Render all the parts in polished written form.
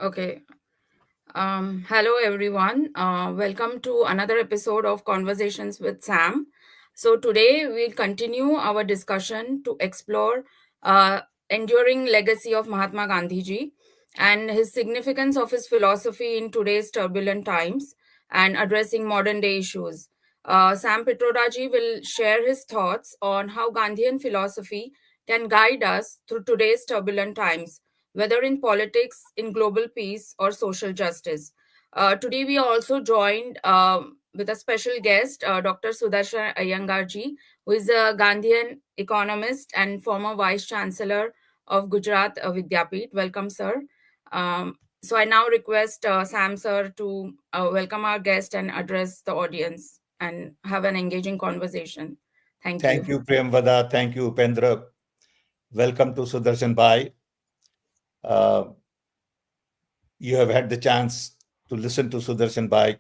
Okay. Hello, everyone. Welcome to another episode of Conversations with Sam. So, today we'll continue our discussion to explore enduring legacy of Mahatma Gandhi ji and his significance of his philosophy in today's turbulent times and addressing modern day issues. Sam Pitroda ji will share his thoughts on how Gandhian philosophy can guide us through today's turbulent times, whether in politics, in global peace, or social justice. Today, we are also joined with a special guest, Dr. Sudershan Iyengar ji, who is a Gandhian economist and former Vice Chancellor of Gujrat Vidyapeeth. Welcome, sir. So, I now request Sam, sir, to welcome our guest and address the audience and have an engaging conversation. Thank Thank you. you, Priyamvada. Thank you, Upendra. Welcome to Sudarshan Bhai. Uh, you have had the chance to listen to Sudarshan Bhai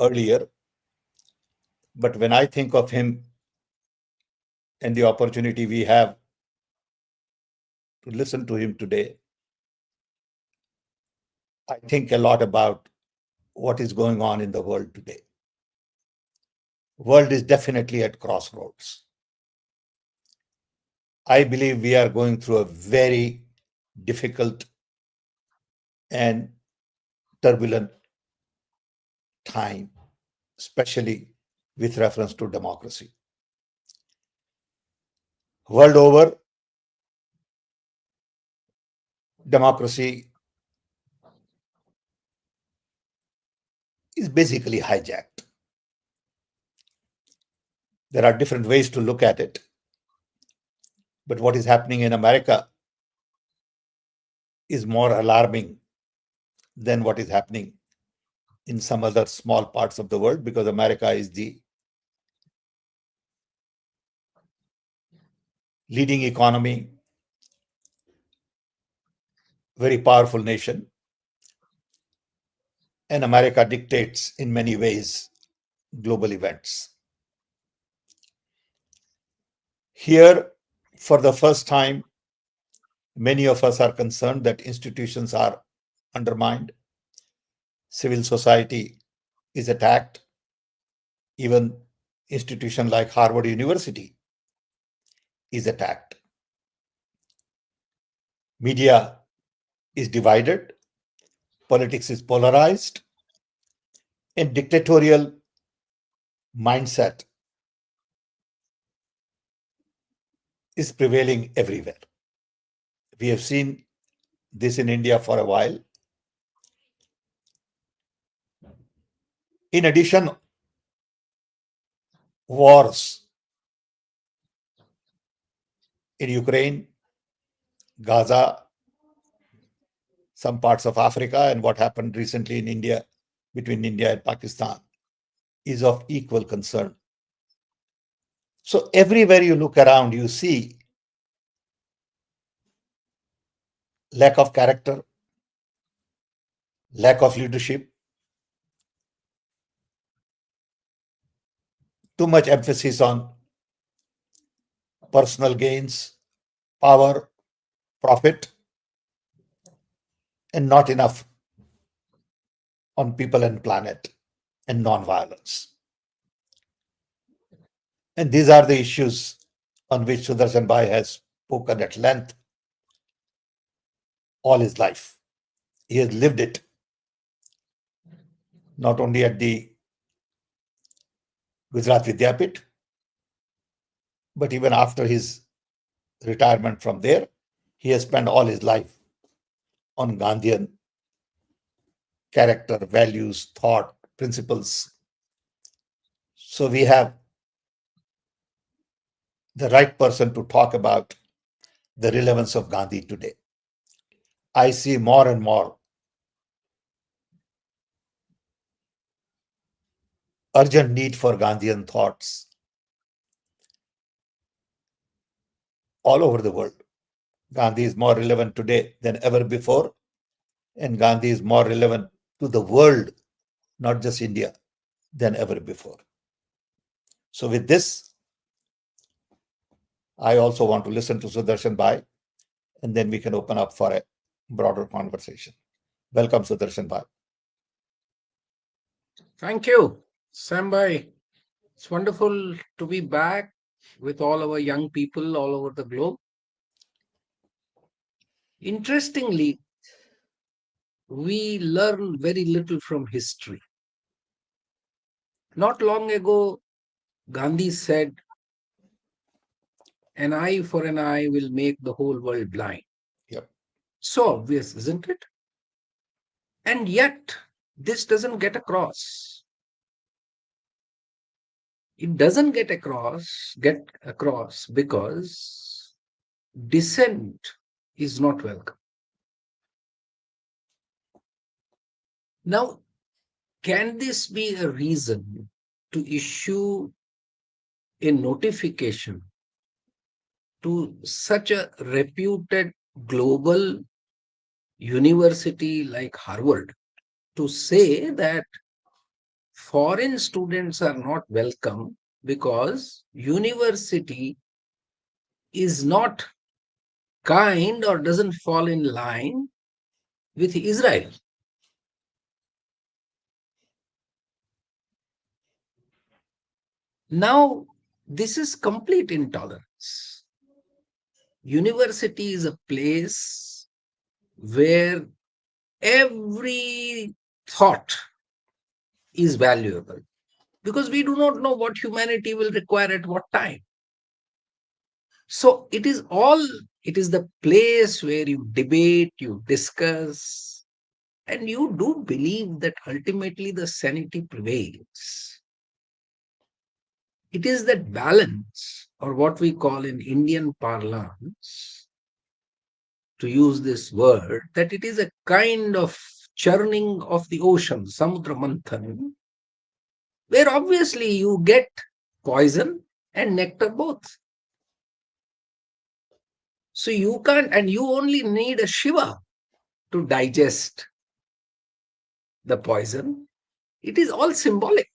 earlier, but when I think of him and the opportunity we have to listen to him today, I think a lot about what is going on in the world today. World is definitely at crossroads. I believe we are going through a very difficult and turbulent time, especially with reference to democracy. World over, democracy is basically hijacked. There are different ways to look at it, but what is happening in America is more alarming than what is happening in some other small parts of the world, because America is the leading economy, very powerful nation, and America dictates in many ways global events. Here, for the first time, many of us are concerned that institutions are undermined, civil society is attacked, even institution like Harvard University is attacked. Media is divided, politics is polarized, and dictatorial mindset is prevailing everywhere. We have seen this in India for a while. In addition, wars in Ukraine, Gaza, some parts of Africa, and what happened recently in India, between India and Pakistan, is of equal concern. So everywhere you look around, you see lack of character, lack of leadership, too much emphasis on personal gains, power, profit, and not enough on people and planet and non-violence. And these are the issues on which Sudarshan Bhai has spoken at length all his life. He has lived it, not only at the Gujrat Vidyapeeth, but even after his retirement from there, he has spent all his life on Gandhian character, values, thought, principles. So we have the right person to talk about the relevance of Gandhi today. I see more and more urgent need for Gandhian thoughts all over the world. Gandhi is more relevant today than ever before, and Gandhi is more relevant to the world, not just India, than ever before. So with this, I also want to listen to Sudarshan Bhai, and then we can open up for a broader conversation. Welcome, Sudarshan Bhai. Thank you, Sambai. It's wonderful to be back with all our young people all over the globe. Interestingly, we learn very little from history. Not long ago, Gandhi said, an eye for an eye will make the whole world blind. Yep. So obvious, isn't it? And yet, this doesn't get across. It doesn't get across because dissent is not welcome. Now, can this be a reason to issue a notification to such a reputed global university like Harvard to say that foreign students are not welcome because university is not kind or doesn't fall in line with Israel? Now, this is complete intolerance. University is a place where every thought is valuable because we do not know what humanity will require at what time. So it is the place where you debate, you discuss, and you do believe that ultimately the sanity prevails. It is that balance, or what we call in Indian parlance, to use this word, that it is a kind of churning of the ocean, samudra manthan, where obviously you get poison and nectar both. So you can't, and you only need a Shiva to digest the poison. It is all symbolic.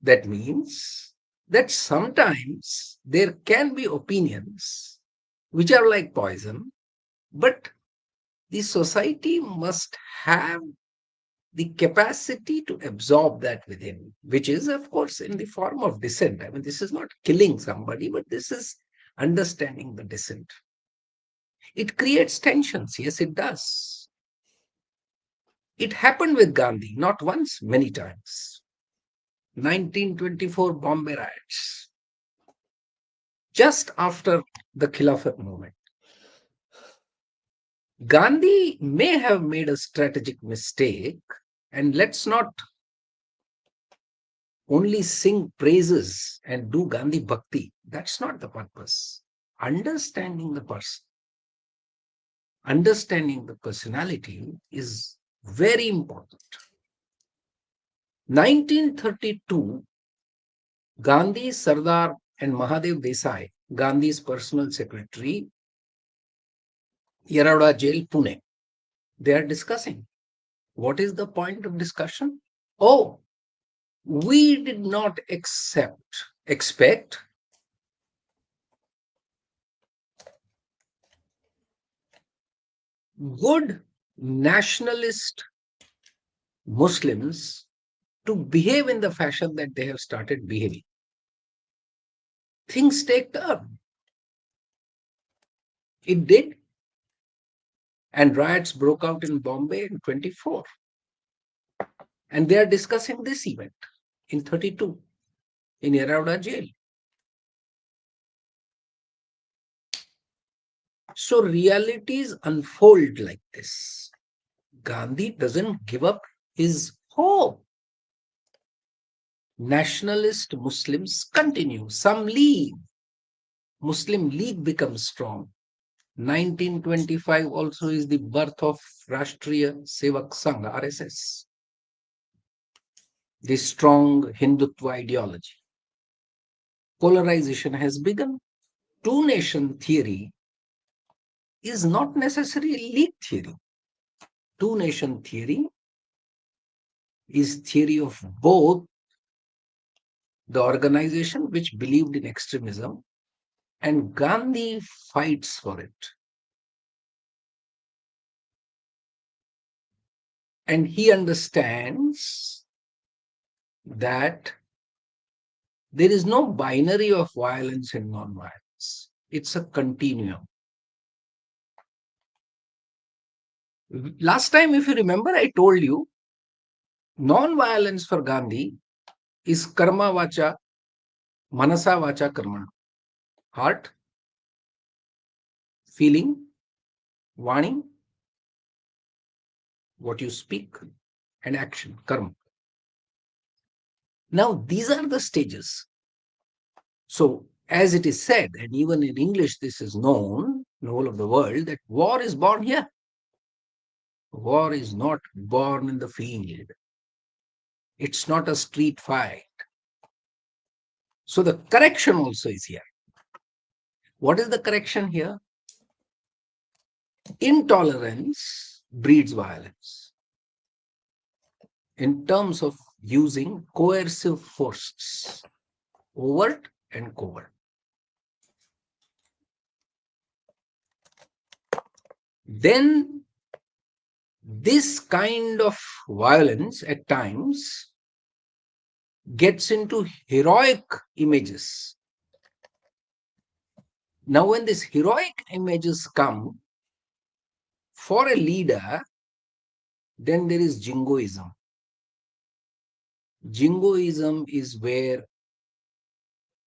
That means that sometimes there can be opinions which are like poison, but the society must have the capacity to absorb that within, which is, of course, in the form of dissent. I mean, this is not killing somebody, but this is understanding the dissent. It creates tensions. Yes, it does. It happened with Gandhi, not once, many times. 1924 Bombay riots, just after the Khilafat movement. Gandhi may have made a strategic mistake, and let's not only sing praises and do Gandhi Bhakti. That's not the purpose. Understanding the person, understanding the personality is very important. 1932, Gandhi, Sardar, and Mahadev Desai, Gandhi's personal secretary, Yeroda Jail, Pune, they are discussing. What is the point of discussion? Oh, we did not expect good nationalist Muslims to behave in the fashion that they have started behaving. Things take turn. It did. And riots broke out in Bombay in 24. And they are discussing this event in 32 in Yeroda jail. So realities unfold like this. Gandhi doesn't give up his hope. Nationalist Muslims continue. Some leave. Muslim League becomes strong. 1925 also is the birth of Rashtriya Sevak Sangh, RSS, the strong Hindutva ideology. Polarization has begun. Two nation theory is not necessarily League theory. Two nation theory is theory of both the organization which believed in extremism, and Gandhi fights for it. And he understands that there is no binary of violence and non-violence. It's a continuum. Last time, if you remember, I told you non-violence for Gandhi is karma vacha, manasa vacha karma. Heart, feeling, vani, what you speak, and action, karma. Now, these are the stages. So, as it is said, and even in English, this is known in the whole of the world, that war is born here. War is not born in the field. It's not a street fight. So, the correction also is here. What is the correction here? Intolerance breeds violence in terms of using coercive forces, overt and covert. Then this kind of violence at times gets into heroic images. Now, when these heroic images come for a leader, then there is jingoism. Jingoism is where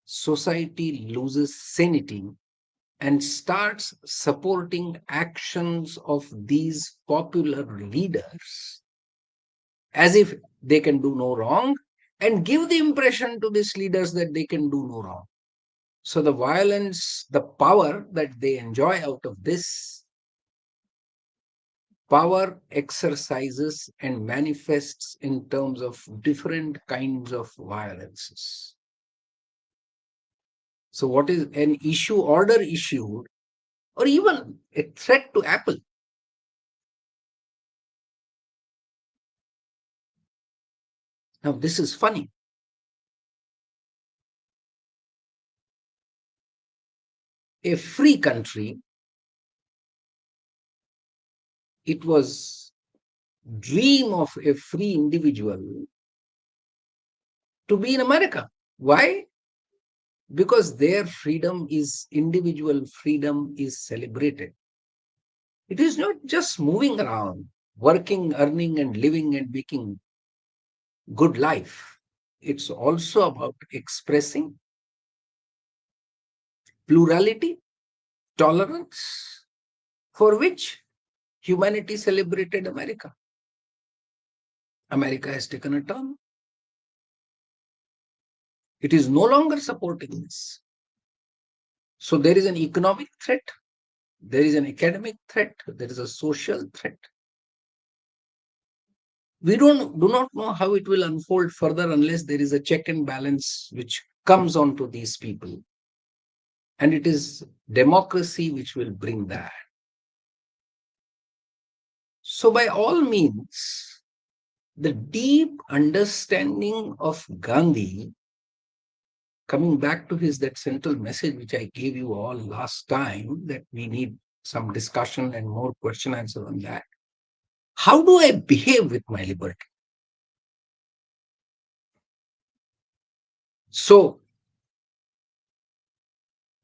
society loses sanity and starts supporting actions of these popular leaders as if they can do no wrong and give the impression to these leaders that they can do no wrong. So the violence, the power that they enjoy out of this power exercises and manifests in terms of different kinds of violences. So what is an issue, order issued, or even a threat to Apple? Now, this is funny. A free country, it was dream of a free individual to be in America. Why? Because their freedom is, individual freedom is celebrated. It is not just moving around, working, earning, and living and making good life. It's also about expressing plurality, tolerance, for which humanity celebrated America. America has taken a turn. It is no longer supporting this. So there is an economic threat, there is an academic threat, there is a social threat. We do not know how it will unfold further unless there is a check and balance which comes onto these people. And it is democracy which will bring that. So by all means, the deep understanding of Gandhi, coming back to that central message which I gave you all last time, that we need some discussion and more question answer on that. How do I behave with my liberty? So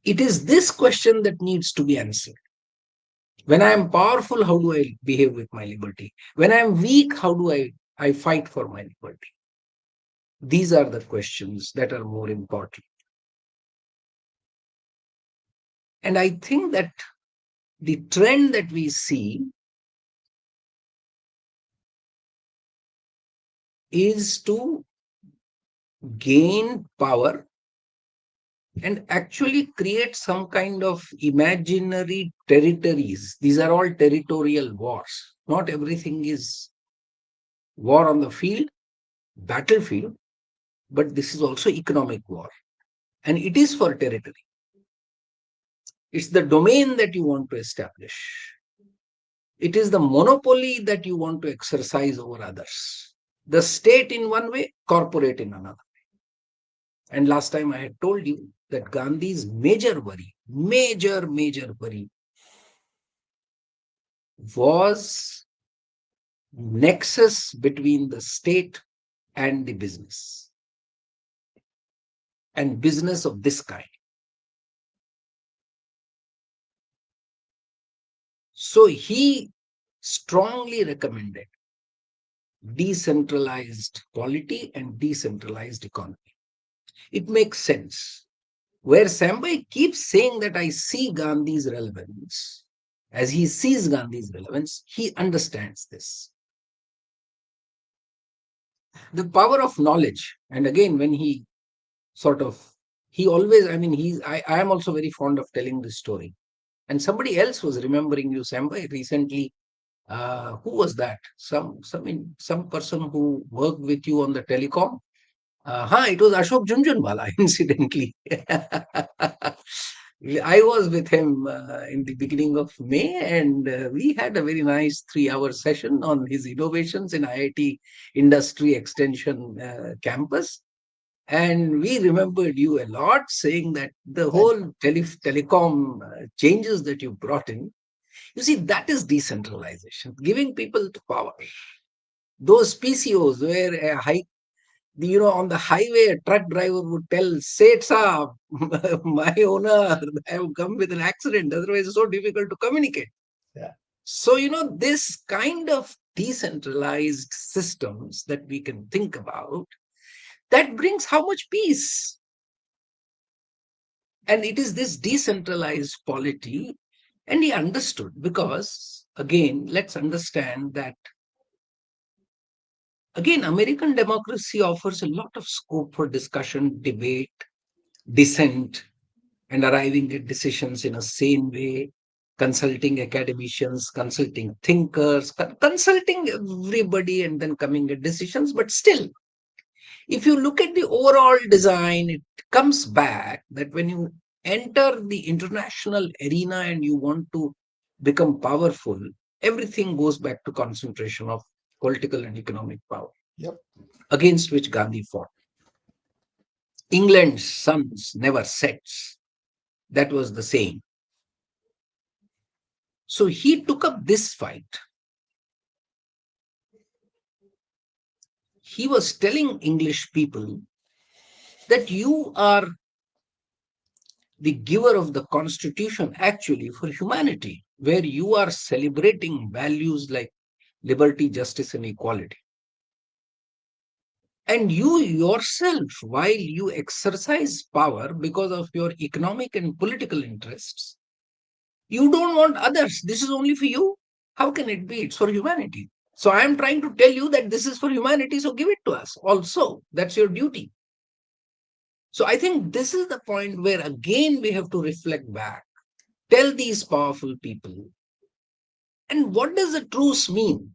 it is this question that needs to be answered. When I am powerful, how do I behave with my liberty? When I am weak, how do I fight for my liberty? These are the questions that are more important. And I think that the trend that we see is to gain power and actually create some kind of imaginary territories. These are all territorial wars. Not everything is war on the field, battlefield, but this is also economic war. And it is for territory. It's the domain that you want to establish. It is the monopoly that you want to exercise over others. The state in one way, corporate in another. And last time I had told you that Gandhi's major worry was nexus between the state and the business, and business of this kind. So he strongly recommended decentralized polity and decentralized economy. It makes sense. Where Sambai keeps saying that I see Gandhi's relevance, as he sees Gandhi's relevance, he understands this. The power of knowledge. And again, when he sort of, he always, I mean, I am also very fond of telling this story. And somebody else was remembering you, Sambai, recently. Who was that? Some person who worked with you on the telecom. It was Ashok Junjunwala, incidentally. I was with him in the beginning of May, and we had a very nice 3-hour session on his innovations in IIT Industry Extension campus. And we remembered you a lot, saying that the Thank whole telecom changes that you brought in, you see, that is decentralization, giving people the power. Those PCOs where on the highway, a truck driver would tell, Seth Saab, my owner, I have come with an accident. Otherwise, it's so difficult to communicate. Yeah. So, this kind of decentralized systems that we can think about, that brings how much peace. And it is this decentralized polity. And he understood because, again, let's understand that, again, American democracy offers a lot of scope for discussion, debate, dissent, and arriving at decisions in a sane way, consulting academicians, consulting thinkers, consulting everybody, and then coming at decisions. But still, if you look at the overall design, it comes back that when you enter the international arena and you want to become powerful, everything goes back to concentration of political and economic power, Yep. against which Gandhi fought. England's suns never sets. That was the saying. So he took up this fight. He was telling English people that you are the giver of the constitution actually for humanity, where you are celebrating values like liberty, justice, and equality. And you yourself, while you exercise power because of your economic and political interests, you don't want others. This is only for you. How can it be? It's for humanity. So I am trying to tell you that this is for humanity, so give it to us also. That's your duty. So I think this is the point where again we have to reflect back, tell these powerful people, and what does a truce mean?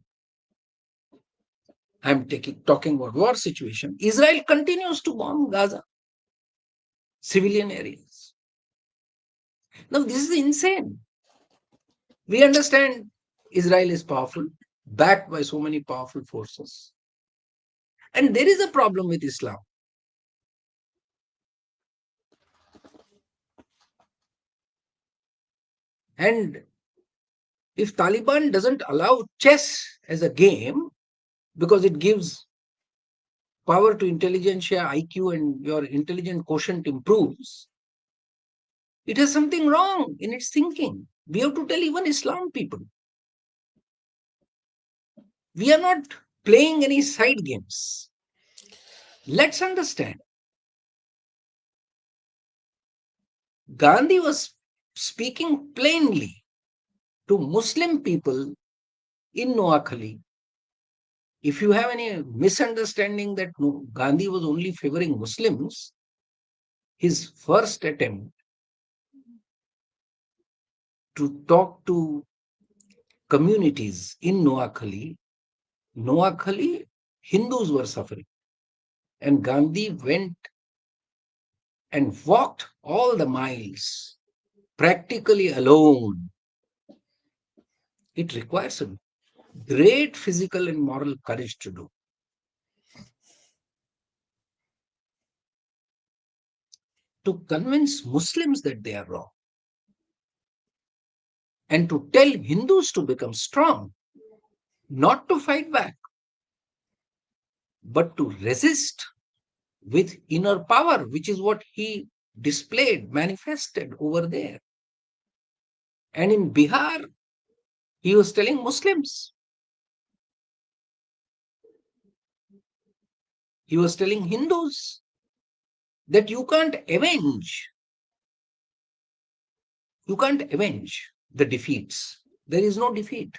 I'm talking about war situation. Israel continues to bomb Gaza, civilian areas. Now this is insane. We understand Israel is powerful, backed by so many powerful forces. And there is a problem with Islam. And if Taliban doesn't allow chess as a game because it gives power to intelligentsia, IQ, and your intelligent quotient improves, it has something wrong in its thinking. We have to tell even Islam people. We are not playing any side games. Let's understand. Gandhi was speaking plainly to Muslim people in Noakhali. If you have any misunderstanding that Gandhi was only favoring Muslims, his first attempt to talk to communities in Noakhali, Hindus were suffering. And Gandhi went and walked all the miles, practically alone. It requires a great physical and moral courage to do. To convince Muslims that they are wrong and to tell Hindus to become strong. not to fight back, but to resist with inner power, which is what he displayed, manifested over there. And in Bihar, he was telling Muslims, he was telling Hindus that you can't avenge the defeats. There is no defeat.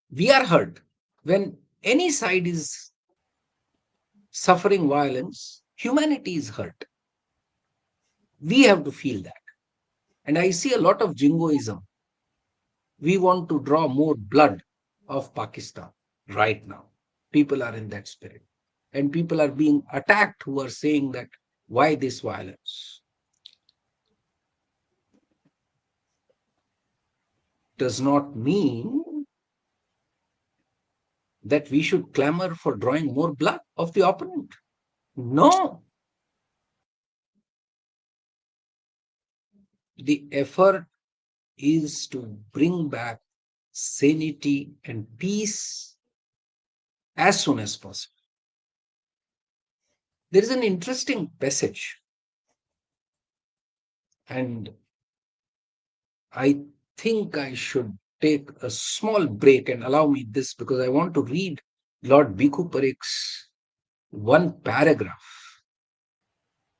We are hurt. When any side is suffering violence, humanity is hurt. We have to feel that. And I see a lot of jingoism. We want to draw more blood of Pakistan right now. People are in that spirit. And people are being attacked who are saying that why this violence? Does not mean that we should clamor for drawing more blood of the opponent. No, the effort is to bring back sanity and peace as soon as possible. There is an interesting passage, and I think I should take a small break and allow me this because I want to read Lord Bhikhu Parikh's one paragraph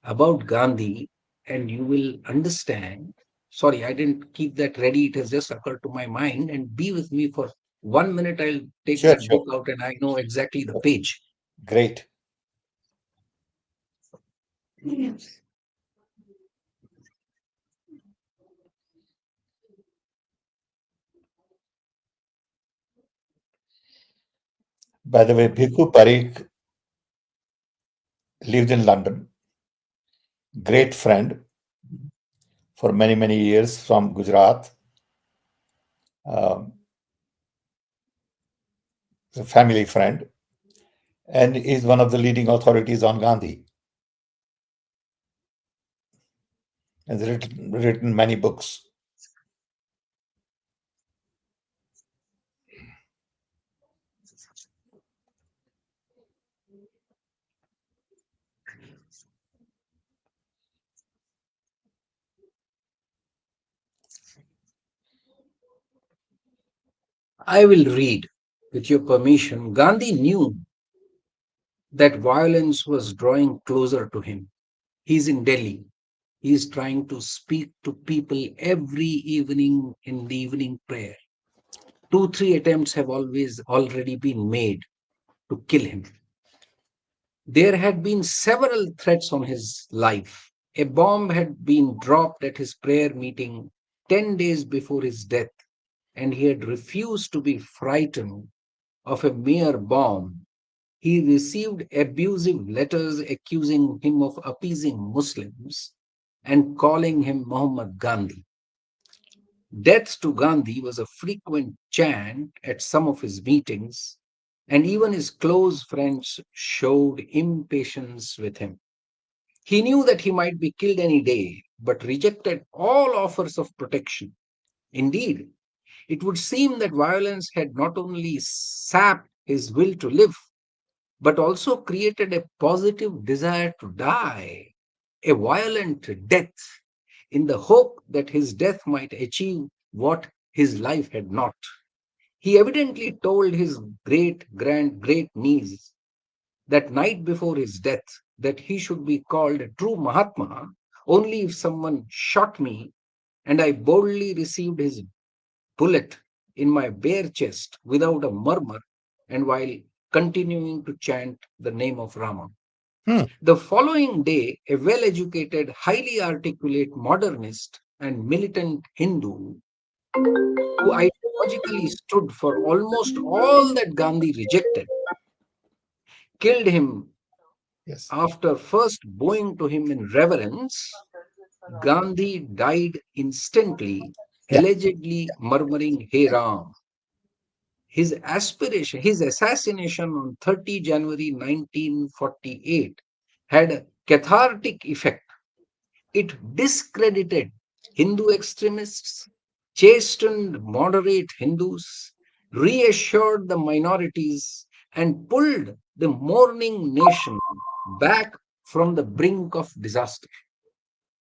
about Gandhi, and you will understand. Sorry, I didn't keep that ready. It has just occurred to my mind. And be with me for 1 minute. I'll take Sure, that sure. book out and I know exactly the page. Great. By the way, Bhikkhu Parikh lived in London, great friend for many, many years from Gujarat, um, a family friend, and is one of the leading authorities on Gandhi. Has written many books. I will read, with your permission. Gandhi knew that violence was drawing closer to him. He's in Delhi. He is trying to speak to people every evening in the evening prayer. 2, 3 attempts have always already been made to kill him. There had been several threats on his life. A bomb had been dropped at his prayer meeting 10 days before his death, and he had refused to be frightened of a mere bomb. He received abusive letters accusing him of appeasing Muslims and calling him Muhammad Gandhi. Death to Gandhi was a frequent chant at some of his meetings, and even his close friends showed impatience with him. He knew that he might be killed any day, but rejected all offers of protection. Indeed, it would seem that violence had not only sapped his will to live, but also created a positive desire to die, a violent death, in the hope that his death might achieve what his life had not. He evidently told his great niece that night before his death that he should be called a true Mahatma only if someone shot me and I boldly received his bullet in my bare chest without a murmur and while continuing to chant the name of Rama. Hmm. The following day, a well educated, highly articulate modernist and militant Hindu who ideologically stood for almost all that Gandhi rejected killed him Yes. after first bowing to him in reverence. Gandhi died instantly, Yeah. allegedly murmuring, Hey Ram. His assassination on 30 January 1948 had a cathartic effect. It discredited Hindu extremists, chastened moderate Hindus, reassured the minorities, and pulled the mourning nation back from the brink of disaster.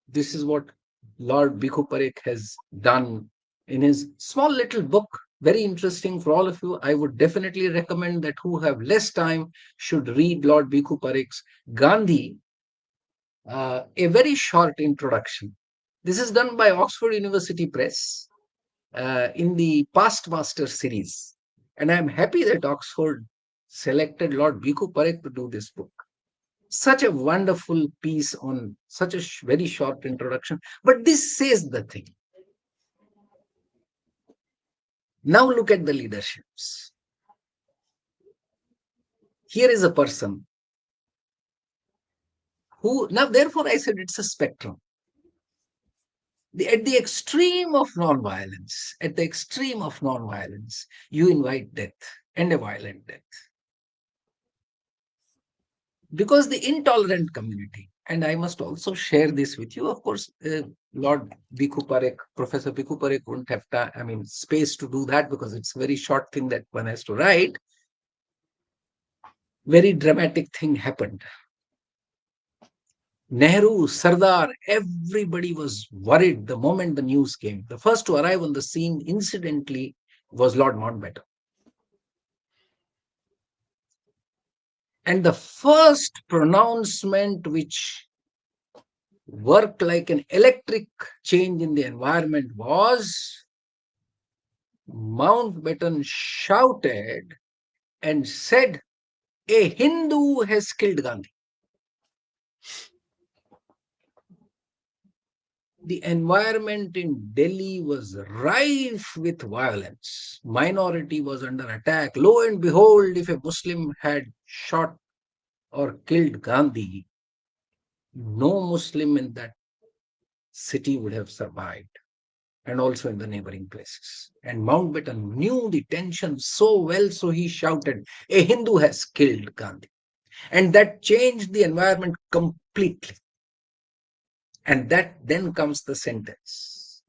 This is what Lord Bhikhu Parekh has done in his small little book. Very interesting for all of you. I would definitely recommend that who have less time should read Lord Bhikhu Parekh's Gandhi, a very short introduction. This is done by Oxford University Press in the Past Master series. And I'm happy that Oxford selected Lord Bhikhu Parekh to do this book. Such a wonderful piece on such a very short introduction. But this says the thing. Now look at the leaderships. Here is a person who, now therefore I said it's a spectrum. At the extreme of non-violence, you invite death and a violent death. Because the intolerant community, and I must also share this with you, of course, Lord Bhikhu Parekh, Professor Bhikhu Parekh wouldn't have time, space to do that because it's a very short thing that one has to write. Very dramatic thing happened. Nehru, Sardar, everybody was worried the moment the news came. The first to arrive on the scene, incidentally, was Lord Mountbatten. And the first pronouncement which worked like an electric change in the environment was Mountbatten shouted and said, "A Hindu has killed Gandhi." The environment in Delhi was rife with violence. Minority was under attack. Lo and behold, if a Muslim had shot or killed Gandhi, no Muslim in that city would have survived, and also in the neighboring places. And Mountbatten knew the tension so well, so he shouted, "A Hindu has killed Gandhi." And that changed the environment completely. And that then comes the sentence,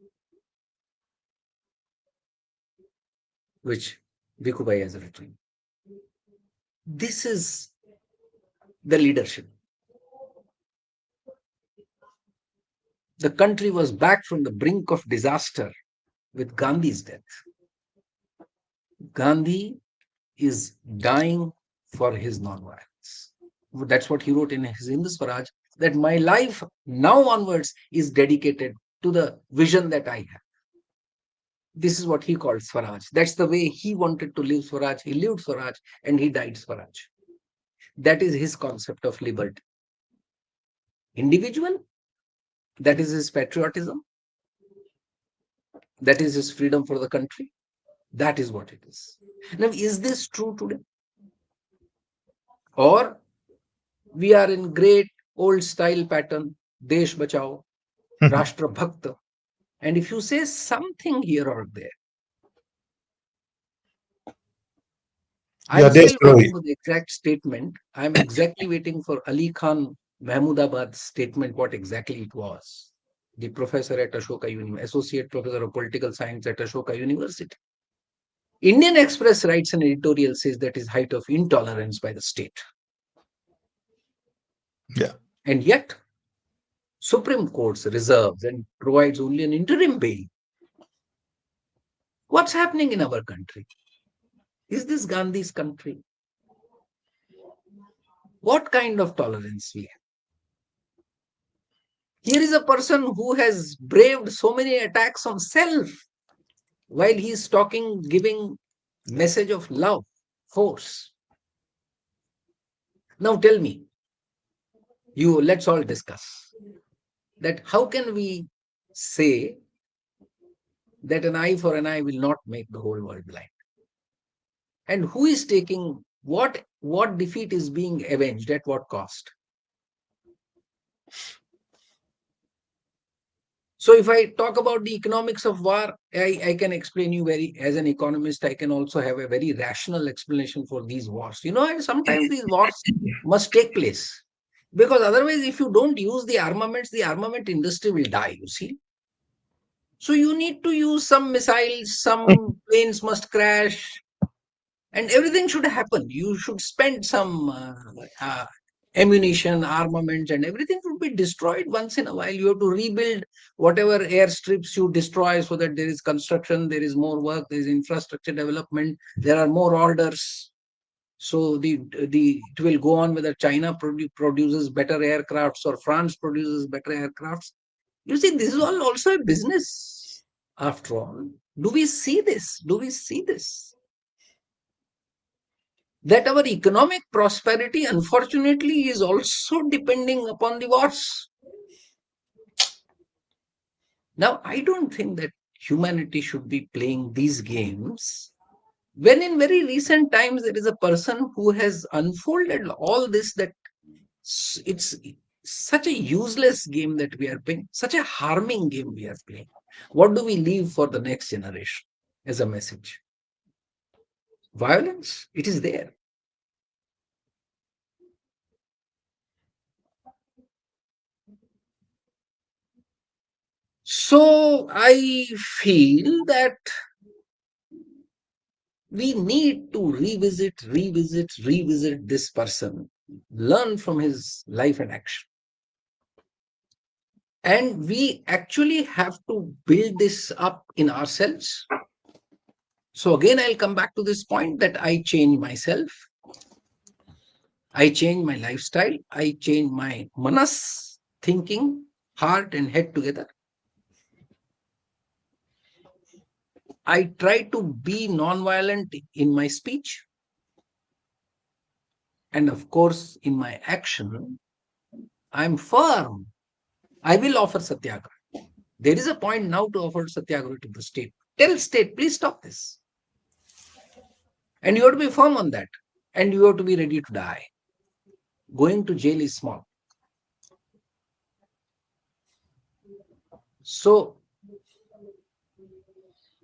which Bhikhu has written. This is the leadership. The country was back from the brink of disaster with Gandhi's death. Gandhi is dying for his nonviolence. That's what he wrote in his Hind Swaraj, that my life now onwards is dedicated to the vision that I have. This is what he called Swaraj. That's the way he wanted to live Swaraj. He lived Swaraj and he died Swaraj. That is his concept of liberty. Individual, that is his patriotism. That is his freedom for the country. That is what it is. Now, is this true today? Or we are in great old style pattern, Desh Bachao, Rashtra Bhakta. And if you say something here or there, I'm still waiting for the exact statement. I'm exactly waiting for Ali Khan Mahmoodabad's statement, what exactly it was. The professor at Ashoka University, associate professor of political science at Ashoka University. Indian Express writes an editorial, says that is height of intolerance by the state. Yeah. And yet, Supreme Court reserves and provides only an interim bail. What's happening in our country? Is this Gandhi's country? What kind of tolerance we have? Here is a person who has braved so many attacks on self while he is talking, giving message of love, force. Now tell me, let's all discuss that how can we say that an eye for an eye will not make the whole world blind? And who is taking what defeat is being avenged at what cost? So if I talk about the economics of war, I can explain you as an economist, I can also have a very rational explanation for these wars. And sometimes these wars must take place. Because otherwise, if you don't use the armament industry will die, you see. So you need to use some missiles, some planes must crash, And everything should happen. You should spend some ammunition, armaments, and everything should be destroyed once in a while. You have to rebuild whatever airstrips you destroy so that there is construction, there is more work, there is infrastructure development, there are more orders. So it will go on whether China produces better aircrafts or France produces better aircrafts. You see, this is all also a business after all. Do we see this? Do we see this? That our economic prosperity, unfortunately, is also depending upon the wars. Now, I don't think that humanity should be playing these games when in very recent times there is a person who has unfolded all this, that it's such a useless game that we are playing, such a harming game we are playing. What do we leave for the next generation as a message? Violence, it is there. So I feel that we need to revisit this person, learn from his life and action. And we actually have to build this up in ourselves. So again, I'll come back to this point that I change myself, I change my lifestyle, I change my manas, thinking, heart and head together. I try to be non-violent in my speech. And of course, in my action, I'm firm. I will offer satyagraha. There is a point now to offer satyagraha to the state. Tell state, please stop this. And you have to be firm on that. And you have to be ready to die. Going to jail is small. So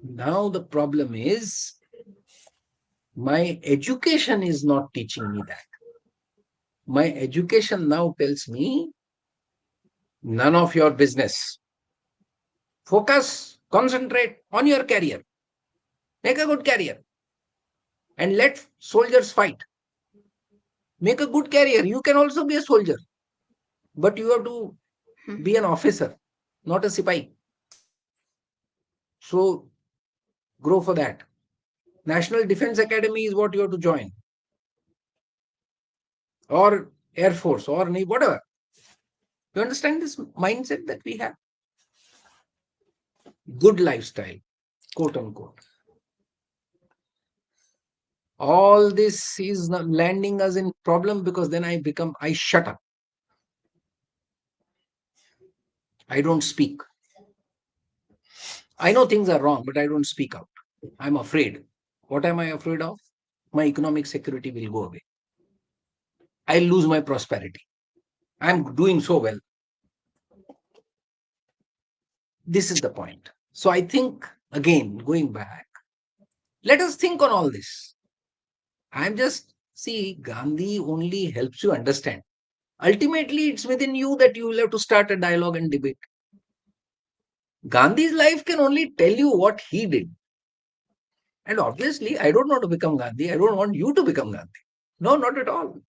now the problem is my education is not teaching me that. My education now tells me none of your business. Focus, concentrate on your career. Make a good career. And let soldiers fight. Make a good career. You can also be a soldier. But you have to be an officer, not a sipai. So grow for that. National Defense Academy is what you have to join. Or Air Force or Navy, whatever. You understand this mindset that we have? Good lifestyle, quote unquote. All this is not landing us in problem because then I shut up. I don't speak. I know things are wrong, but I don't speak out. I'm afraid. What am I afraid of? My economic security will go away. I'll lose my prosperity. I'm doing so well. This is the point. So I think, again, going back, let us think on all this. I'm just, see, Gandhi only helps you understand. Ultimately, it's within you that you will have to start a dialogue and debate. Gandhi's life can only tell you what he did. And obviously, I don't want to become Gandhi. I don't want you to become Gandhi. No, not at all.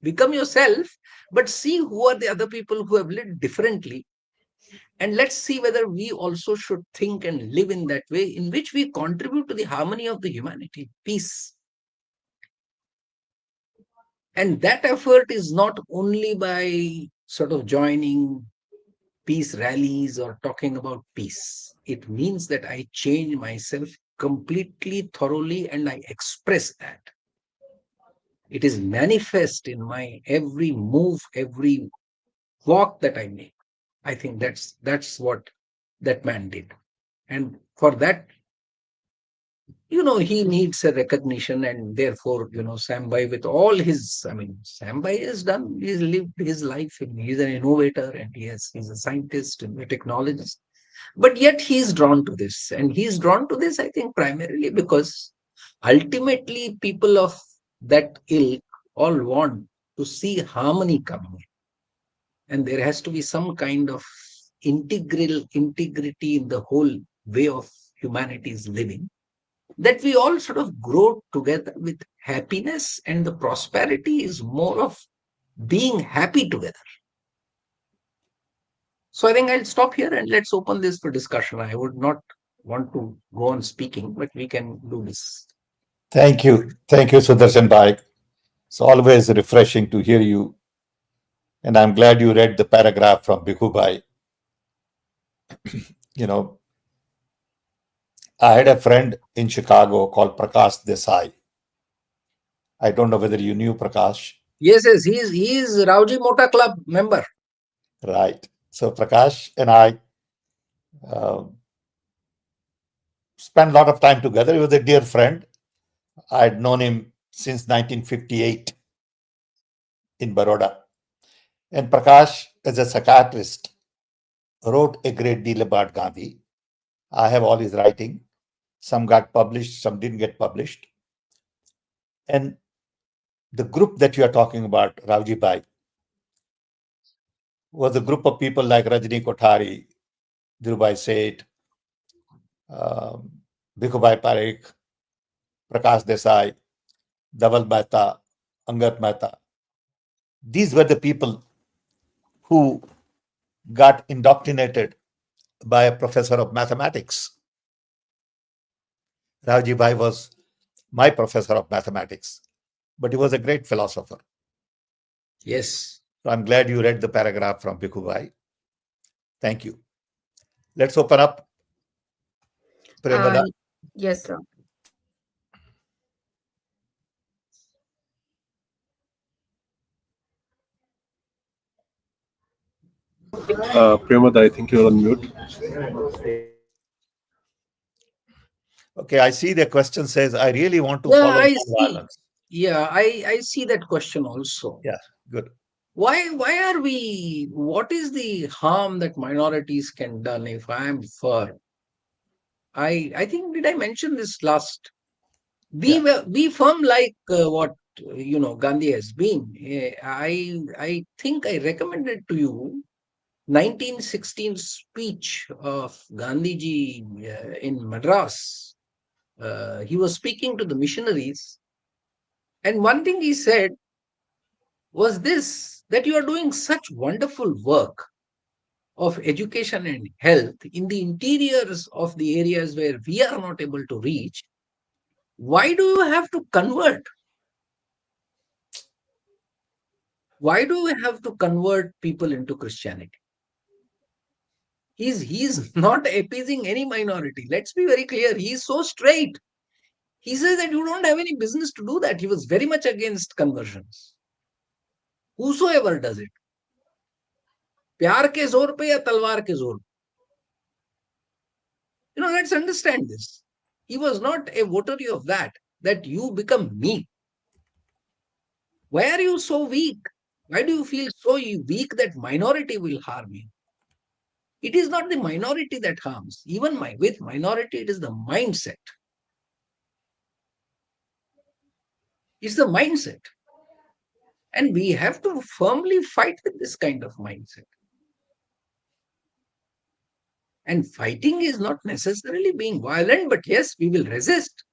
Become yourself, but see who are the other people who have lived differently. And let's see whether we also should think and live in that way in which we contribute to the harmony of the humanity, peace. And that effort is not only by sort of joining peace rallies or talking about peace. It means that I change myself completely, thoroughly, and I express that. It is manifest in my every move, every walk that I make. I think that's what that man did. And for that, he needs a recognition, and therefore, Sambai with all his, Sambai he's lived his life, and he's an innovator, and he's a scientist and a technologist. But yet he's drawn to this. And he's drawn to this, I think, primarily because ultimately people of that ilk all want to see harmony coming in. And there has to be some kind of integrity in the whole way of humanity's living. that we all sort of grow together with happiness, and the prosperity is more of being happy together. So I think I'll stop here and let's open this for discussion. I would not want to go on speaking, but we can do this. Thank you. Thank you, Sudarshan Bhai. It's always refreshing to hear you. And I'm glad you read the paragraph from Bhikhu Bhai. You know, I had a friend in Chicago called Prakash Desai. I don't know whether you knew Prakash. Yes, yes, he is Rauji Mota Club member. Right. So Prakash and I uh, spent a lot of time together. He was a dear friend. I had known him since 1958 in Baroda. And Prakash, as a psychiatrist, wrote a great deal about Gandhi. I have all his writing. Some got published, some didn't get published. And the group that you are talking about, Ravji Bhai, was a group of people like Rajni Kothari, Dhirubhai Seth, um, Bhikhu Parekh, Prakash Desai, Dhaval Mehta, Angat Mehta. These were the people who got indoctrinated by a professor of mathematics. Ravji Bhai was my professor of mathematics, but he was a great philosopher. Yes. So I'm glad you read the paragraph from Bhikhu Bhai. Thank you. Let's open up, Uh, Premada. yes, sir. Premad, I think you're on mute. Okay, I see the question says, I really want to Yeah, follow I see. non-violence. Yeah, I see that question also. Yeah, good. Why are we, what is the harm that minorities can done if I am for? I think, did I mention this last? Yeah. Be firm like what Gandhi has been. I think I recommended to you 1916 speech of Gandhiji in Madras. He was speaking to the missionaries, and one thing he said was this, that you are doing such wonderful work of education and health in the interiors of the areas where we are not able to reach. Why do you have to convert? Why do we have to convert people into Christianity? He's not appeasing any minority. Let's be very clear. He's so straight. He says that you don't have any business to do that. He was very much against conversions. Whosoever does it. प्यार के जोर पे या तलवार के जोर पे. Let's understand this. He was not a votary of that you become me. Why are you so weak? Why do you feel so weak that minority will harm you? It is not the minority that harms. Even with minority, it is the mindset. It's the mindset. And we have to firmly fight with this kind of mindset. And fighting is not necessarily being violent, but yes, we will resist.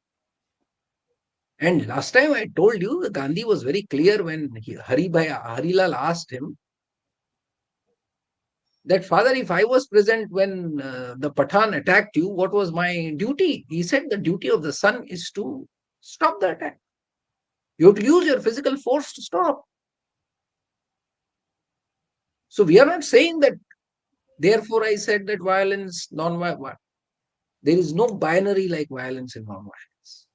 And last time I told you, Gandhi was very clear when Harilal asked him that, Father, if I was present when the Pathan attacked you, what was my duty? He said, the duty of the son is to stop the attack. You have to use your physical force to stop. So we are not saying that, therefore I said that violence, non-violence. There is no binary like violence and non-violence.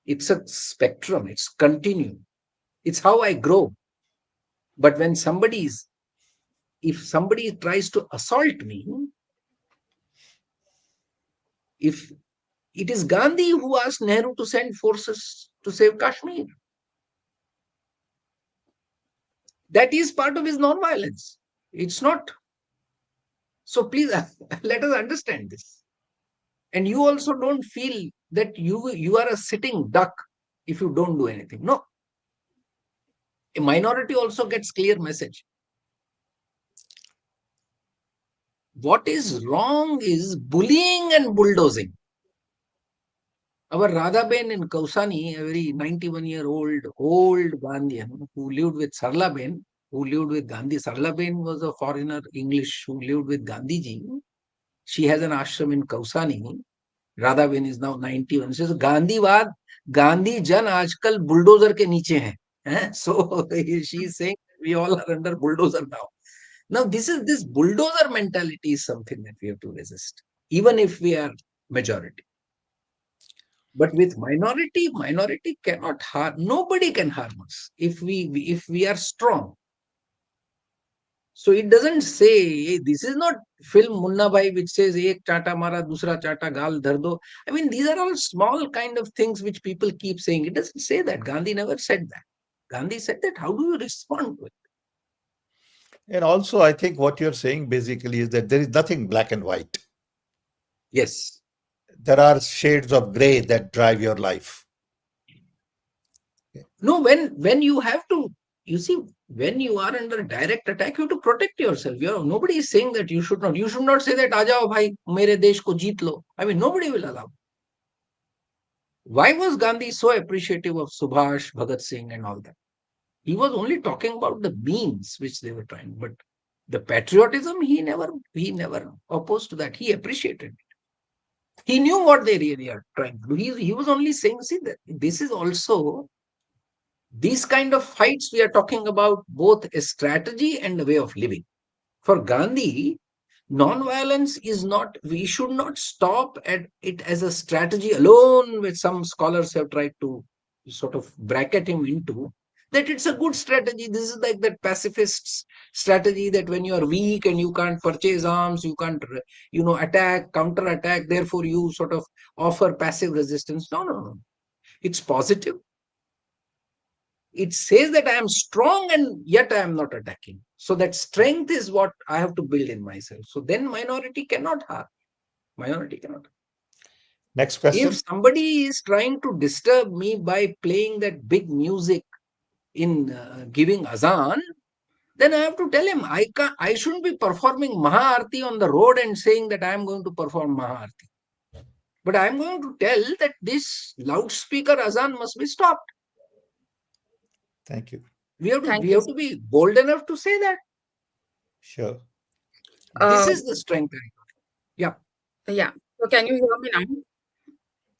It's a spectrum. It's continuum. It's how I grow. But when if somebody tries to assault me, if it is Gandhi who asked Nehru to send forces to save Kashmir, that is part of his non-violence. It's not. So please let us understand this. And you also don't feel that you are a sitting duck if you don't do anything. No. A minority also gets clear message. What is wrong is bullying and bulldozing. Our Radhaben in Kausani, a very 91-year-old old Gandhian who lived with Sarlaben, who lived with Gandhi. Sarlaben was a foreigner, English, who lived with Gandhiji. She has an ashram in Kausani. Radhaben is now 91. She says, Gandhiwad, Gandhi Jan aajkal bulldozer ke niche hai. So she is saying we all are under bulldozer now. Now this bulldozer mentality is something that we have to resist, even if we are majority. But with minority cannot harm. Nobody can harm us if we are strong. So it doesn't say, this is not film Munna Bhai which says ek chata mara dusra chata gal dhar do. I mean, these are all small kind of things which people keep saying. It doesn't say that. Gandhi never said that. Gandhi said that. How do you respond to it? And also, I think what you're saying basically is that there is nothing black and white. Yes. There are shades of gray that drive your life. No, when you have to, you see, when you are under direct attack, you have to protect yourself. Nobody is saying that you should not. You should not say that, "Aajao bhai, mere desh ko jeet lo." I mean, nobody will allow. Why was Gandhi so appreciative of Subhash, Bhagat Singh, and all that? He was only talking about the means which they were trying, but the patriotism he never opposed to that. He appreciated it. He knew what they really are trying to do. He was only saying, see, that this is also these kind of fights we are talking about, both a strategy and a way of living. For Gandhi, non-violence is not, we should not stop at it as a strategy alone, which some scholars have tried to sort of bracket him into, that it's a good strategy. This is like that pacifist strategy that when you are weak and you can't purchase arms, you can't, attack, counter-attack, therefore you sort of offer passive resistance. No. It's positive. It says that I am strong and yet I am not attacking. So that strength is what I have to build in myself. So then minority cannot harm. Minority cannot. Next question. If somebody is trying to disturb me by playing that big music in giving azan, then I have to tell him I shouldn't be performing Mahaarti on the road and saying that I am going to perform Mahaarti. But I am going to tell that this loudspeaker azan must be stopped. Thank you. We have Thank you. to be bold enough to say that. Sure. This is the strength. Yeah. Yeah. So can you hear me now?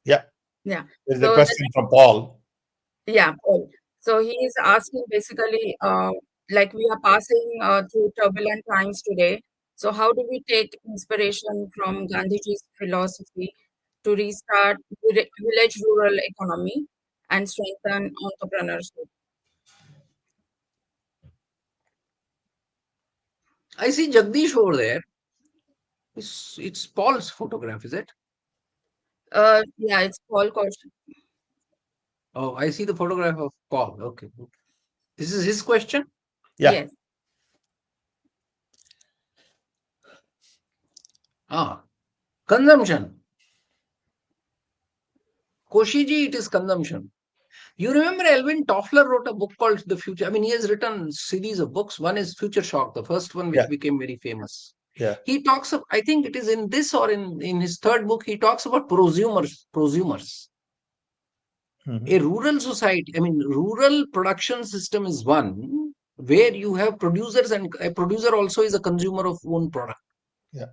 Yeah. Yeah. There's So a question from Paul. yeah, Paul. So he is asking basically, like we are passing through turbulent times today. So how do we take inspiration from Gandhiji's philosophy to restart village-rural economy and strengthen entrepreneurship? I see Jagdish over there. It's Paul's photograph, is it? Yeah, it's Paul Kaushik. Oh, I see the photograph of Paul. Okay. This is his question? Yeah. Yes. Consumption. Koshiji, it is consumption. You remember Alvin Toffler wrote a book called The Future. I mean, he has written series of books. One is Future Shock, the first one which Yeah. became very famous. Yeah. He talks of, I think it is in this or in his third book, he talks about prosumers. Mhm. A rural society, I mean, rural production system is one where you have producers, and a producer also is a consumer of own product. Yeah.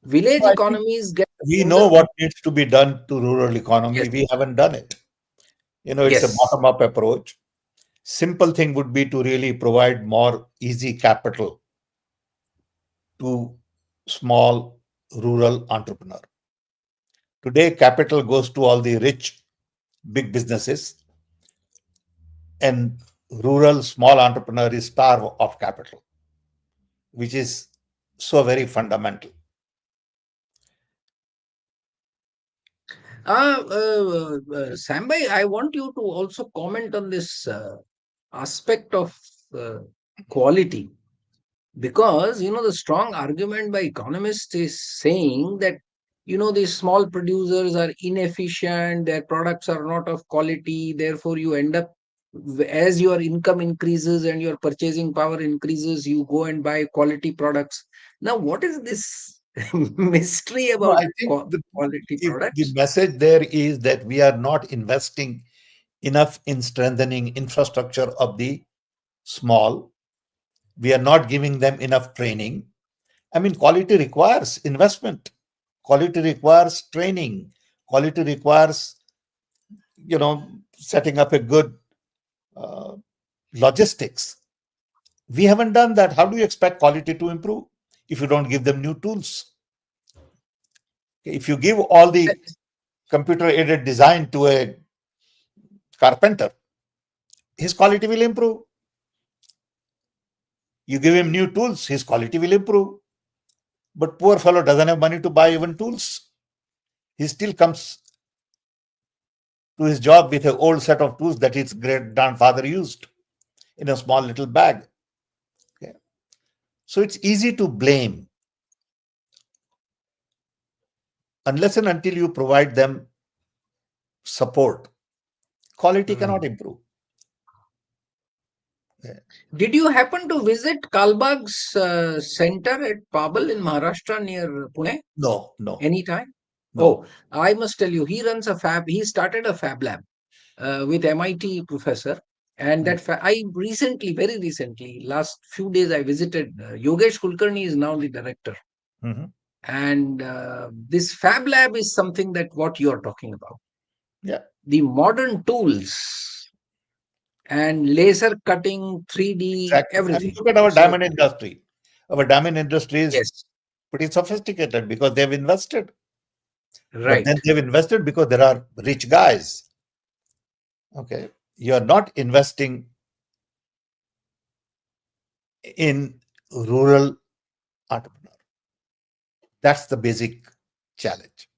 Village So I think economies get we know what needs to be done to rural economy. Yes. We haven't done it. It's a Yes. bottom-up approach. Simple thing would be to really provide more easy capital to small rural entrepreneur. Today, capital goes to all the rich, big businesses, and rural small entrepreneur is starved of capital, which is so very fundamental. Sambhai, I want you to also comment on this aspect of quality, because the strong argument by economists is saying that these small producers are inefficient, their products are not of quality, therefore you end up, as your income increases and your purchasing power increases, you go and buy quality products. Now what is this mystery No, about I think quality the products. message there is that we are not investing enough in strengthening infrastructure of the small. We are not giving them enough training. I mean, quality requires investment. Quality requires training. Quality requires, setting up a good uh, logistics. We haven't done that. How do you expect quality to improve if you don't give them new tools? If you give all the computer aided design to a carpenter, his quality will improve. You give him new tools, his quality will improve. But poor fellow doesn't have money to buy even tools. He still comes to his job with an old set of tools that his great grandfather used in a small little bag. Okay. So it's easy to blame unless and until you provide them support. Quality cannot improve. Okay. Did you happen to visit Kalbag's center at Pabal in Maharashtra near Pune No. anytime? No. Oh, I must tell you, he runs a fab. He started a fab lab with MIT professor. And that I recently, very recently, last few days, I visited. Yogesh Kulkarni is now the director. Mhm. And this fab lab is something that what you are talking about. Yeah. The modern tools and laser cutting, 3D, Exactly. I mean, everything. look at our So, diamond industry. Our diamond industry is yes, pretty sophisticated because they've invested. But then right. they've invested because there are rich guys. Okay. You're not investing in rural entrepreneur. That's the basic challenge.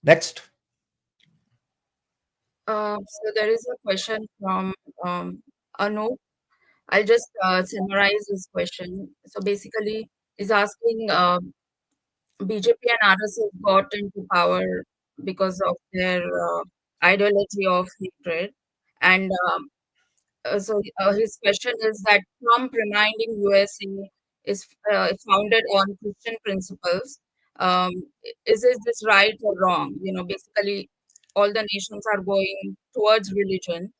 Next. So there is a question from Anu. I'll just summarize this question. So basically, he's asking BJP and RSS got into power because of their ideology of hatred. And his question is that Trump reminding USA is founded on Christian principles. Um, is this right or wrong? Basically, all the nations are going towards religion,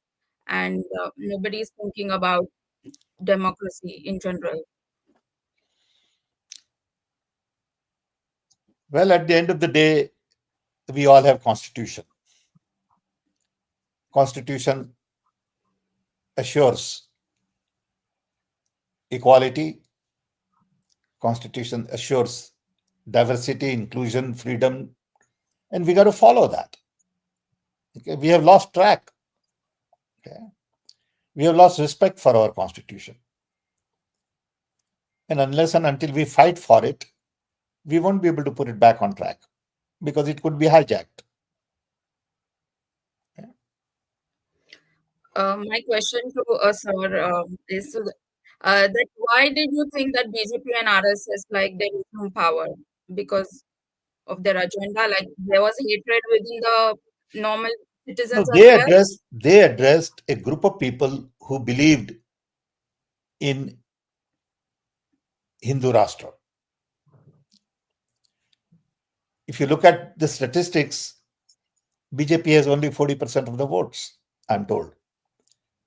and nobody is thinking about democracy in general. Well, at the end of the day, we all have constitution. Constitution assures equality. Constitution assures diversity, inclusion, freedom, and we got to follow that. Okay? We have lost track. Okay? We have lost respect for our constitution. And unless and until we fight for it, we won't be able to put it back on track because it could be hijacked. My question to sir is that why did you think that BJP and RSS they resumed power because of their agenda? Like there was hatred within the normal No, citizens as well. they addressed a group of people who believed in Hindu Rashtra. If you look at the statistics, BJP has only 40% of the votes, I'm told.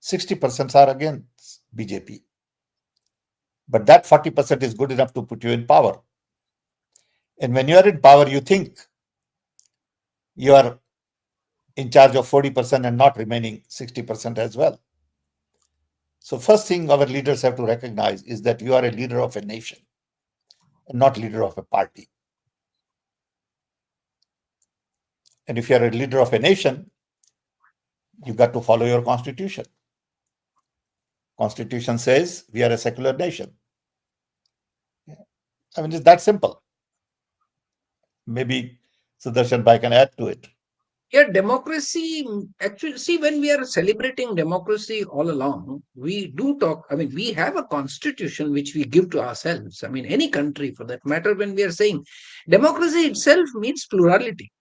60% are against BJP. But that 40% is good enough to put you in power. And when you are in power, you think you are in charge of 40% and not remaining 60% as well. So first thing our leaders have to recognize is that you are a leader of a nation and not leader of a party. And if you are a leader of a nation, you got to follow your constitution. Constitution says we are a secular nation. I mean, it's that simple. Maybe Sudarshan Bhai can add to it. Yeah, democracy, actually, see, when we are celebrating democracy all along, we do talk, I mean, we have a constitution which we give to ourselves. I mean, any country for that matter, when we are saying democracy itself means plurality.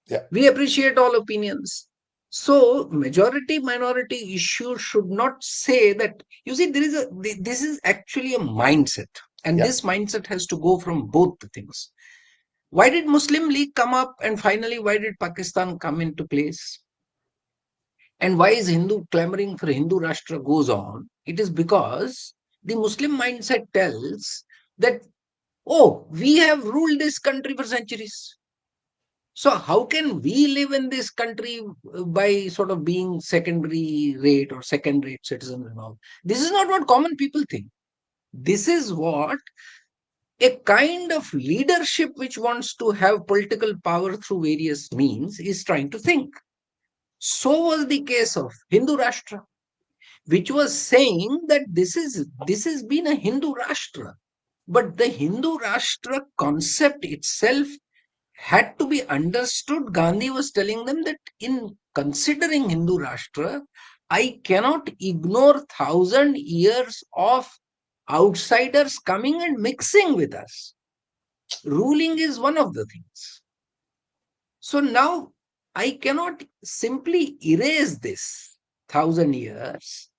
Yeah. We appreciate all opinions. So, majority minority issue should not say that. You see, this is actually a mindset. And this mindset has to go from both the things. Why did Muslim League come up, and finally why did Pakistan come into place? And why is Hindu clamoring for Hindu Rashtra goes on? It is because the Muslim mindset tells that, oh, we have ruled this country for centuries. So how can we live in this country by sort of being secondary rate or second rate citizens and all? This is not what common people think. This is what a kind of leadership which wants to have political power through various means is trying to think. So was the case of Hindu Rashtra, which was saying that this has been a Hindu Rashtra, but the Hindu Rashtra concept itself had to be understood. Gandhi was telling them that in considering Hindu Rashtra, I cannot ignore 1,000 years of outsiders coming and mixing with us. Ruling is one of the things. So now I cannot simply erase this 1,000 years.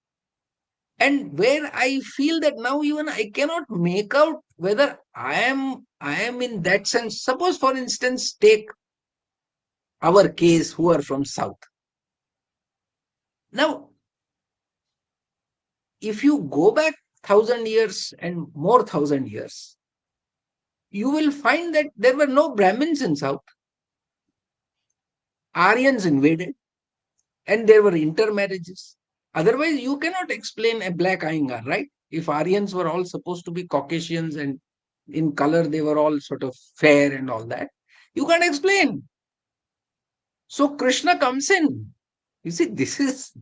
And where I feel that now even I cannot make out whether I am in that sense. Suppose, for instance, take our case who are from South. Now, if you go back 1,000 years and more 1,000 years, you will find that there were no Brahmins in South. Aryans invaded, and there were intermarriages. Otherwise, you cannot explain a black Iyengar, right? If Aryans were all supposed to be Caucasians and in color they were all sort of fair and all that, you can't explain. So Krishna comes in. You see, this is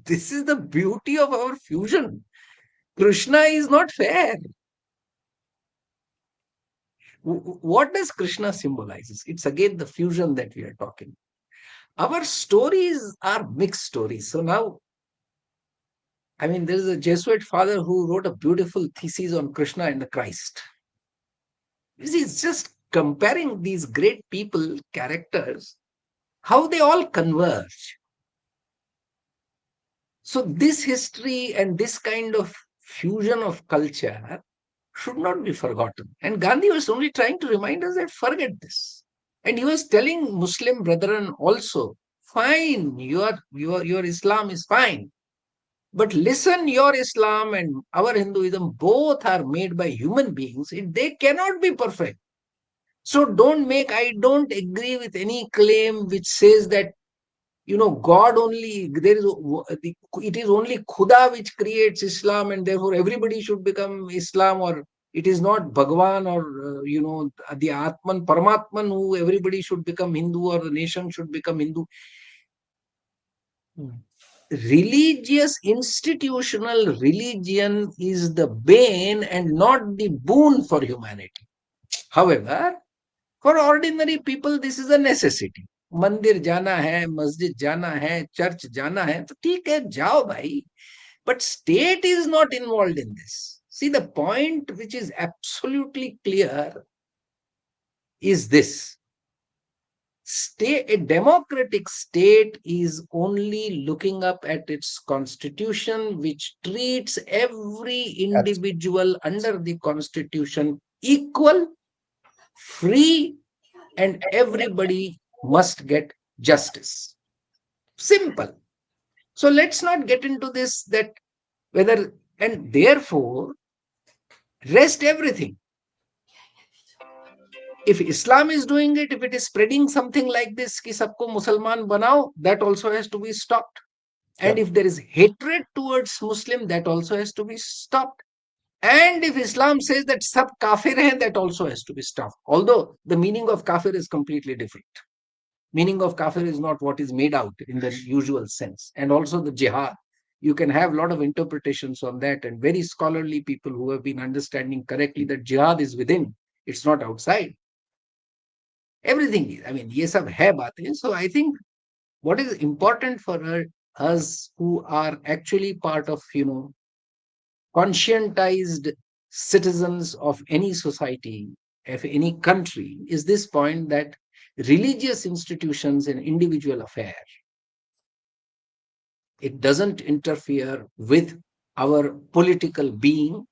the beauty of our fusion. Krishna is not fair. What does Krishna symbolize? It's again the fusion that we are talking. Our stories are mixed stories. So now, I mean, there is a Jesuit father who wrote a beautiful thesis on Krishna and the Christ. You see, it's just comparing these great people, characters, how they all converge. So this history and this kind of fusion of culture should not be forgotten. And Gandhi was only trying to remind us that forget this. And he was telling Muslim brethren also, fine, your Islam is fine. But listen, your Islam and our Hinduism both are made by human beings. They cannot be perfect. So I don't agree with any claim which says that, God only, it is only Khuda which creates Islam and therefore everybody should become Islam, or it is not Bhagwan or, the Atman, Paramatman who everybody should become Hindu or the nation should become Hindu. Religious institutional religion is the bane and not the boon for humanity. However, for ordinary people, this is a necessity. मंदिर जाना है, मस्जिद जाना है, church जाना है, तो ठीक है, जाओ भाई. But state is not involved in this. See, the point which is absolutely clear is this. A democratic state is only looking up at its constitution, which treats every individual under the constitution equal, free, and everybody must get justice. Simple. So let's not get into this, that whether, and therefore rest everything. If Islam is doing it, if it is spreading something like this, ki sabko Musalman banao, that also has to be stopped. And if there is hatred towards Muslim, that also has to be stopped. And if Islam says that sab kafir hai, that also has to be stopped. Although the meaning of kafir is completely different. Meaning of kafir is not what is made out in the usual sense. And also the jihad. You can have a lot of interpretations on that, and very scholarly people who have been understanding correctly that jihad is within, it's not outside. Everything is, I mean, ye sab hai baatein. So I think what is important for us who are actually part of, conscientized citizens of any society, of any country, is this point that religious institutions and individual affair, it doesn't interfere with our political being,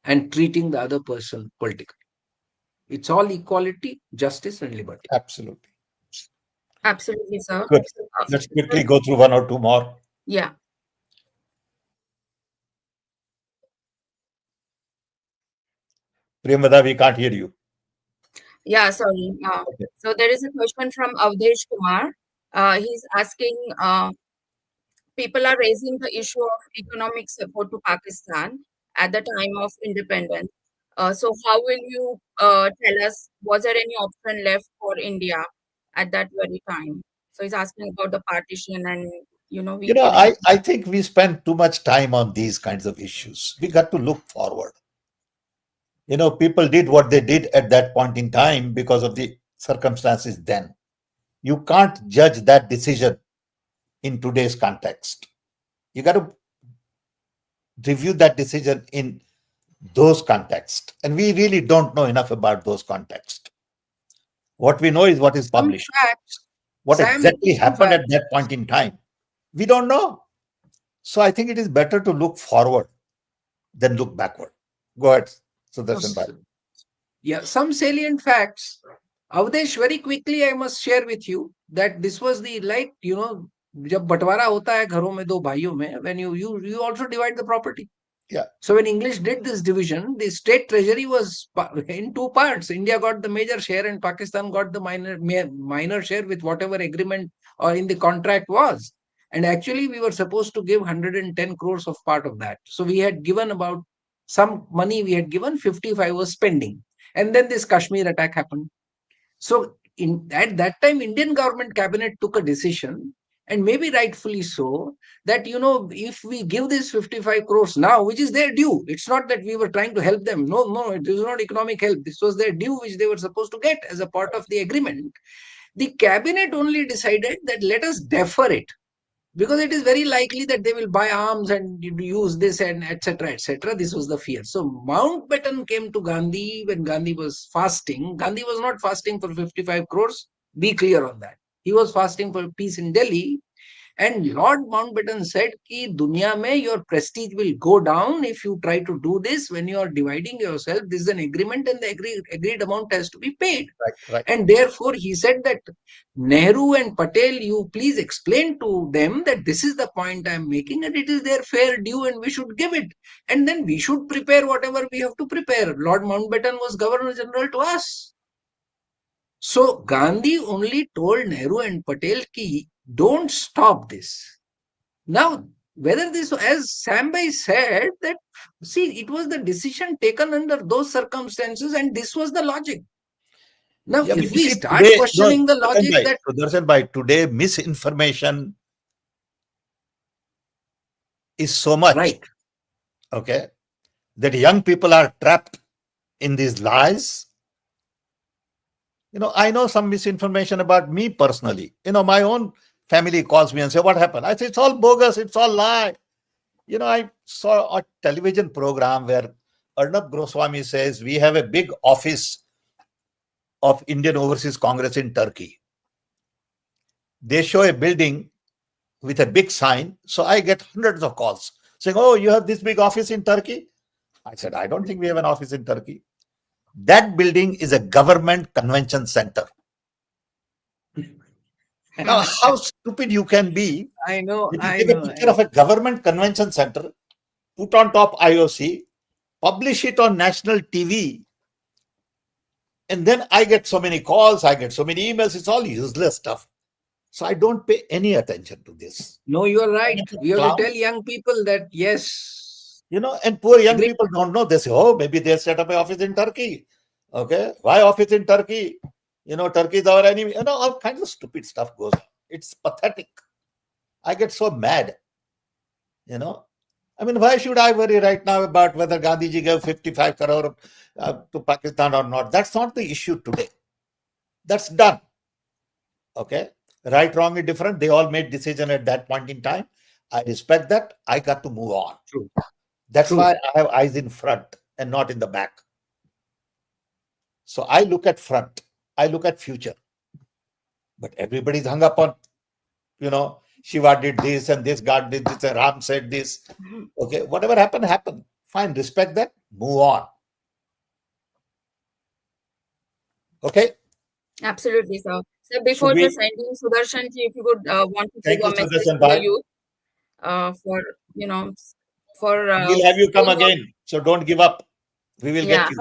and treating the other person politically. It's all equality, justice, and liberty. Absolutely. Absolutely, sir. Good. Uh, Let's quickly go through one or two more. yeah. Priyamvada, we can't hear you. Yeah, sorry. Okay. So there is a question from Avdesh Kumar. He's asking, people are raising the issue of economic support to Pakistan at the time of independence. So how will you tell us, was there any option left for India at that very time? So he's asking about the partition and, we giving. I think we spend too much time on these kinds of issues. We got to look forward. People did what they did at that point in time because of the circumstances then. You can't judge that decision in today's context. You got to review that decision in those contexts. And we really don't know enough about those contexts. What we know is what is Some published. facts, What Sam, exactly some happened at facts. that point in time, we don't know. So I think it is better to look forward than look backward. Go ahead, Sudarshan Bhai. Yeah, some salient facts. Avdesh, very quickly, I must share with you that this was the जब बंटवारा होता है घरों में दो भाइयों में, when you also divide the property. Yeah. So when English did this division, the state treasury was in two parts. India got the major share and Pakistan got the minor share with whatever agreement or in the contract was. And actually, we were supposed to give 110 crores of part of that. So we had given about some money we had given, 55 was spending. And then this Kashmir attack happened. So at that time, Indian government cabinet took a decision, and maybe rightfully so, that if we give this 55 crores now, which is their due, it's not that we were trying to help them. No, no, it was not economic help. This was their due, which they were supposed to get as a part of the agreement. The cabinet only decided that let us defer it, because it is very likely that they will buy arms and use this and etc etc. This was the fear. So Mountbatten came to Gandhi when Gandhi was fasting. Gandhi was not fasting for 55 crores, be clear on that. He was fasting for peace in Delhi. And Lord Mountbatten said कि दुनिया में your prestige will go down if you try to do this. When you are dividing yourself, this is an agreement and the agreed amount has to be paid. Right. And therefore, he said that Nehru and Patel, you please explain to them that this is the point I am making and it is their fair due and we should give it. And then we should prepare whatever we have to prepare. Lord Mountbatten was Governor General to us. So Gandhi only told Nehru and Patel ki don't stop this. Now, whether this, as Sambhai said, that see, it was the decision taken under those circumstances, and this was the logic. Now, Yeah, but if you we see, start today, questioning the logic that Sudarshan Bhai, today misinformation is so much, right, okay, that young people are trapped in these lies. I know some misinformation about me personally. My own family calls me and say, "What happened?" I say, "It's all bogus. It's all lie." I saw a television program where Arnab Goswami says we have a big office of Indian Overseas Congress in Turkey. They show a building with a big sign. So I get hundreds of calls saying, "Oh, you have this big office in Turkey?" I said, "I don't think we have an office in Turkey." That building is a government convention center. Now, how stupid you can be I know, that you I take a know, picture of a government convention center, put on top IOC, publish it on national TV, and then I get so many calls, I get so many emails. It's all useless stuff. So I don't pay any attention to this. no, you are right. We have to tell Clowns. young people that yes, And poor young agree. people don't know. They say, "Oh, maybe they'll set up an office in Turkey." Okay. Why office in Turkey? Turkey is our enemy. All kinds of stupid stuff goes on. It's pathetic. I get so mad. Why should I worry right now about whether Gandhiji gave 55 crore to Pakistan or not? That's not the issue today. That's done. Okay. Right, wrong is different. They all made decision at that point in time. I respect that. I got to move on. True. That's True. why I have eyes in front and not in the back. So I look at front. I look at future. But everybody's hung up on, Shiva did this and this, God did this, and Ram said this. Okay, whatever happened, happened. Fine, respect that. move on. Okay? Absolutely, sir. So Should before we? just ending, Sudarshan ji, if you could want to give Thank you, a message Sudarshan to the Bhai. youth for for We'll have you come going on. again. So don't give up. We will Yeah, get you.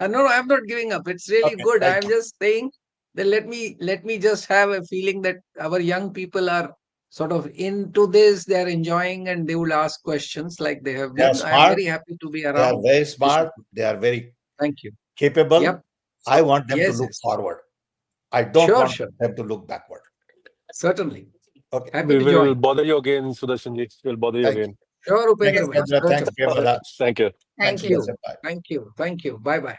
No, no, I'm not giving up. It's really Okay, good. thank I'm you. just saying that let me just have a feeling that our young people are sort of into this. They are enjoying and they will ask questions like they have They are been. I am smart. very happy to be They are around. very This is smart. They are very thank you. capable. Yep. I So want them to yes, look yes, forward. I don't sure, want sure, them to look backward. certainly. Okay. Happy We to will join. bother you again, Sudarshan ji. We'll bother you Thank you. again. Sure, Thanks, yes, Upendra bhai. sir. Pendra. Thanks, Certainly. Premada. Thank you. Thanks, Thank you. Thank you. Sudarshan Bhai. Thank you. Thank you. Bye bye.